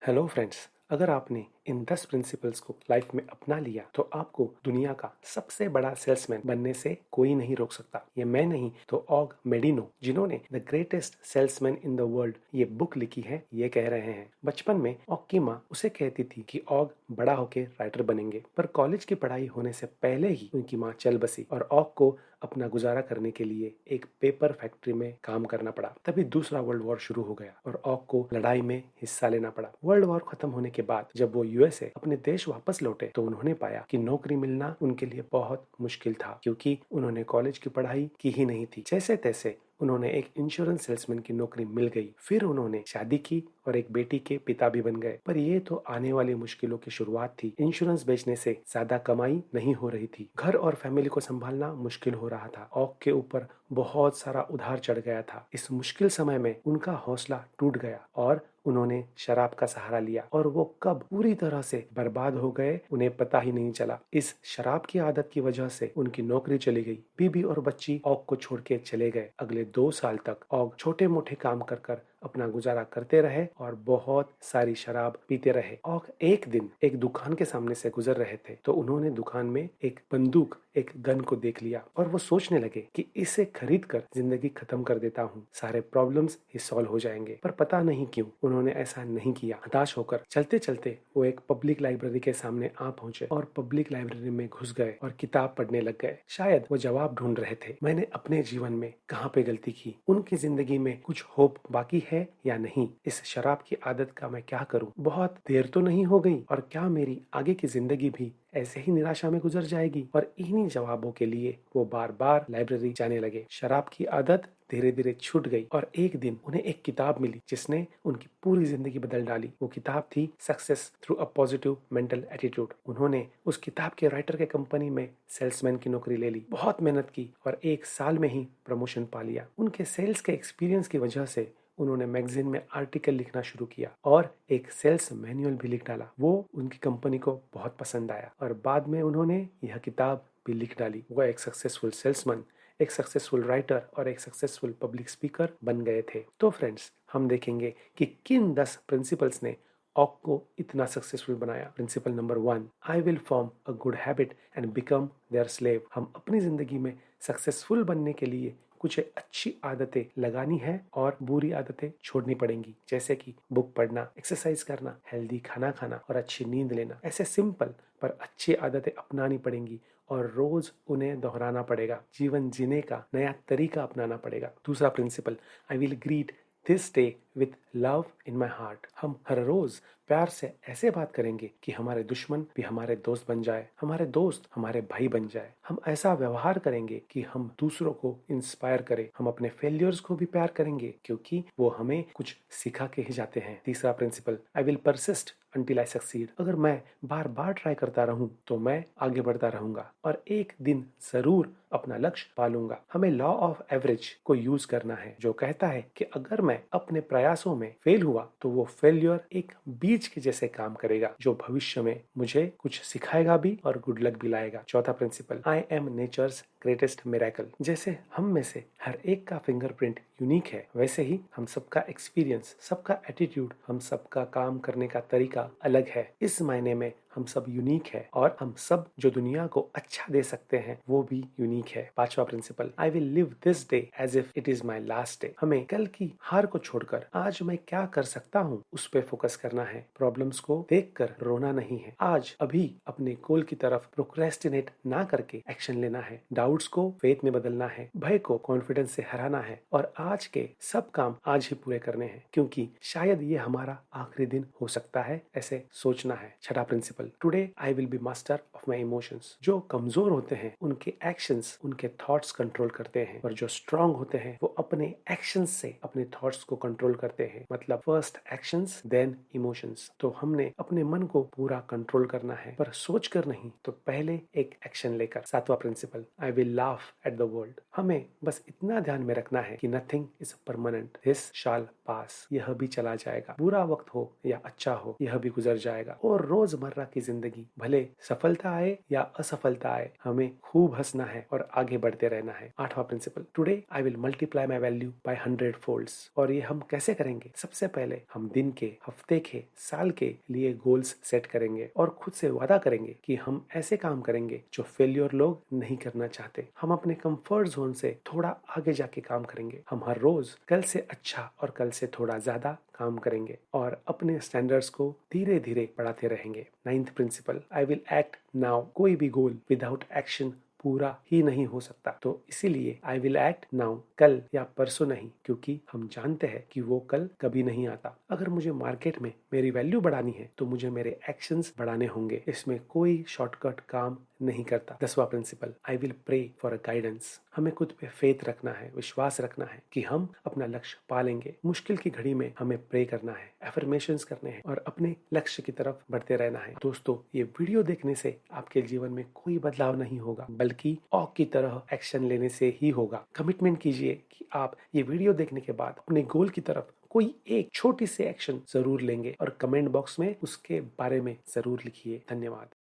Hello friends. अगर आपने इन 10 principles को लाइफ में अपना लिया तो आपको दुनिया का सबसे बड़ा सेल्समैन बनने से कोई नहीं रोक सकता। ये मैं नहीं तो ऑग मेडिनो, जिन्होंने the greatest salesman in the world ये बुक लिखी है, ये कह रहे हैं। बचपन में ऑग की माँ उसे कहती थी कि ऑग बड़ा होके राइटर बनेंगे, पर कॉलेज की पढ़ाई होने से पहले ही उनकी माँ चल बसी और ऑग को अपना गुजारा करने के लिए एक पेपर फैक्ट्री में काम करना पड़ा। तभी दूसरा वर्ल्ड वॉर शुरू हो गया और ऑग को लड़ाई में हिस्सा लेना पड़ा। वर्ल्ड वॉर खत्म होने के बाद जब वो यूएसए अपने देश वापस लौटे तो उन्होंने पाया कि नौकरी मिलना उनके लिए बहुत मुश्किल था, क्योंकि उन्होंने कॉलेज की पढ़ाई की ही नहीं थी। जैसे तैसे उन्होंने एक इंश्योरेंस सेल्समैन की नौकरी मिल गई। फिर उन्होंने शादी की और एक बेटी के पिता भी बन गए। पर ये तो आने वाली मुश्किलों की शुरुआत थी। इंश्योरेंस बेचने से ज्यादा कमाई नहीं हो रही थी। घर और फैमिली को संभालना मुश्किल हो रहा था। ऑग के ऊपर बहुत सारा उधार चढ़ गया था। इस मुश्किल समय में उनका हौसला टूट गया और उन्होंने शराब का सहारा लिया और वो कब पूरी तरह से बर्बाद हो गए उन्हें पता ही नहीं चला। इस शराब की आदत की वजह से उनकी नौकरी चली गई। बीबी और बच्ची ऑग को छोड़ के चले गए। अगले 2 साल तक ऑग छोटे मोटे काम कर कर अपना गुजारा करते रहे और बहुत सारी शराब पीते रहे। ऑग एक दिन एक दुकान के सामने से गुजर रहे थे तो उन्होंने दुकान में एक बंदूक, एक गन को देख लिया और वो सोचने लगे कि इसे खरीद कर जिंदगी खत्म कर देता हूँ, सारे प्रॉब्लम्स ही सॉल्व हो जाएंगे। पर पता नहीं क्यों उन्होंने ऐसा नहीं किया। हताश होकर चलते चलते वो एक पब्लिक लाइब्रेरी के सामने आ पहुंचे और पब्लिक लाइब्रेरी में घुस गए और किताब पढ़ने लग गए। शायद वो जवाब ढूंढ रहे थे, मैंने अपने जीवन में कहाँ पे गलती की, उनकी जिंदगी में कुछ होप बाकी है या नहीं, इस शराब की आदत का मैं क्या करूं, बहुत देर तो नहीं हो गई और क्या मेरी आगे की जिंदगी भी ऐसे ही निराशा में गुजर जाएगी। और इन्हीं जवाबों के लिए वो बार बार लाइब्रेरी जाने लगे। शराब की आदत धीरे धीरे छूट गई और एक दिन उन्हें एक किताब मिली जिसने उनकी पूरी जिंदगी बदल डाली। वो किताब थी success through a positive mental attitude. उन्होंने उस किताब के राइटर के कंपनी में सेल्समैन की नौकरी ले ली, बहुत मेहनत की और 1 साल में ही प्रमोशन पा लिया। उनके सेल्स के एक्सपीरियंस की वजह से उन्होंने मैगजीन में आर्टिकल लिखना शुरू किया और एक सेल्स मैनुअल भी लिख डाला। वो उनकी कंपनी को बहुत पसंद आया और बाद में उन्होंने यह किताब भी लिख डाली। वो एक सक्सेसफुल सेल्समैन, एक सक्सेसफुल राइटर और एक सक्सेसफुल पब्लिक स्पीकर बन गए थे। तो फ्रेंड्स, हम देखेंगे कि किन 10 प्रिंसिपल्स ने ऑग को इतना सक्सेसफुल बनाया। Principle number 1, I will form a good habit and become their slave. हम अपनी जिंदगी में सक्सेसफुल बनने के लिए कुछ अच्छी आदतें लगानी है और बुरी आदतें छोड़नी पड़ेंगी, जैसे कि बुक पढ़ना, एक्सरसाइज करना, हेल्दी खाना खाना और अच्छी नींद लेना। ऐसे सिंपल पर अच्छी आदतें अपनानी पड़ेंगी और रोज उन्हें दोहराना पड़ेगा। जीवन जीने का नया तरीका अपनाना पड़ेगा। दूसरा principle, I will greet this day with love in my heart. हम हर रोज प्यार से ऐसे बात करेंगे कि हमारे दुश्मन भी हमारे दोस्त बन जाए, हमारे दोस्त हमारे भाई बन जाए। हम ऐसा व्यवहार करेंगे कि हम दूसरों को इंस्पायर करें। हम अपने फेलियर्स को भी प्यार करेंगे क्योंकि वो हमें कुछ सिखा के ही जाते हैं। तीसरा principle, I will persist until I succeed। अगर मैं बार बार ट्राई करता रहूं तो मैं आगे बढ़ता रहूंगा और एक दिन जरूर अपना लक्ष्य पालूंगा। हमें लॉ ऑफ एवरेज को यूज करना है, जो कहता है कि अगर मैं अपने प्रयासों में फेल हुआ तो वो फेल्योर एक बीज के जैसे काम करेगा, जो भविष्य में मुझे कुछ सिखाएगा भी और गुड लक भी लाएगा। चौथा principle, I am nature's greatest miracle. जैसे हम में से हर एक का फिंगरप्रिंट यूनिक है, वैसे ही हम सबका एक्सपीरियंस, सबका एटीट्यूड, हम सबका काम करने का तरीका अलग है। इस मायने में हम सब यूनिक है और हम सब जो दुनिया को अच्छा दे सकते हैं वो भी यूनिक है। पांचवा principle, I will live this day as if it is my last day. हमें कल की हार को छोड़कर आज मैं क्या कर सकता हूँ उस पे फोकस करना है। प्रॉब्लम्स को देखकर रोना नहीं है। आज अभी अपने गोल की तरफ प्रोक्रेस्टिनेट ना करके एक्शन लेना है। डाउट्स को फेथ में बदलना है, भय को कॉन्फिडेंस से हराना है और आज के सब काम आज ही पूरे करने हैं, क्योंकि शायद ये हमारा आखिरी दिन हो सकता है, ऐसे सोचना है। छठा principle, today I will be master of my emotions. जो कमजोर होते हैं उनके एक्शंस उनके थॉट्स कंट्रोल करते हैं और जो स्ट्रांग होते हैं वो अपने एक्शंस से अपने थॉट्स को कंट्रोल करते हैं। मतलब फर्स्ट एक्शंस देन इमोशंस। तो हमने अपने मन को पूरा कंट्रोल करना है, पर सोच कर नहीं तो पहले एक एक्शन लेकर। सातवां principle, I will will laugh at the world. हमें बस इतना ध्यान में रखना है कि nothing is permanent, this shall pass. यह भी चला जाएगा, बुरा वक्त हो या अच्छा हो, यह भी गुजर जाएगा। और रोजमर्रा की जिंदगी, भले सफलता आए या असफलता आए, हमें खूब हंसना है और आगे बढ़ते रहना है। 8वां principle, today I will multiply my value by 100 folds. और ये हम कैसे करेंगे? सबसे पहले हम दिन के, हफ्ते के, साल के लिए गोल्स सेट करेंगे और खुद से वादा करेंगे कि हम ऐसे काम करेंगे जो फेल्योर लोग नहीं करना चाहते। हम अपने कंफर्ट जोन से थोड़ा आगे जाके काम करेंगे। हम हर रोज कल से अच्छा और कल से थोड़ा ज्यादा काम करेंगे और अपने स्टैंडर्ड्स को धीरे धीरे बढ़ाते रहेंगे। 9th principle, I will act now. कोई भी गोल विदाउट एक्शन पूरा ही नहीं हो सकता। तो इसीलिए आई विल एक्ट नाउ, कल या परसों नहीं, क्योंकि हम जानते हैं कि वो कल कभी नहीं आता। अगर मुझे मार्केट में मेरी वैल्यू बढ़ानी है तो मुझे मेरे एक्शंस बढ़ाने होंगे। इसमें कोई शॉर्टकट काम नहीं करता। 10वां principle, I will pray for a guidance. हमें खुद पे फेथ रखना है, विश्वास रखना है कि हम अपना लक्ष्य पा लेंगे। मुश्किल की घड़ी में हमें प्रे करना है, एफर्मेशंस करने हैं और अपने लक्ष्य की तरफ बढ़ते रहना है। दोस्तों, ये वीडियो देखने से आपके जीवन में कोई बदलाव नहीं होगा, बल्कि ऑग की तरह एक्शन लेने से ही होगा। कमिटमेंट कीजिए कि आप ये वीडियो देखने के बाद अपने गोल की तरफ कोई एक छोटी सी एक्शन जरूर लेंगे और कमेंट बॉक्स में उसके बारे में जरूर लिखिए। धन्यवाद।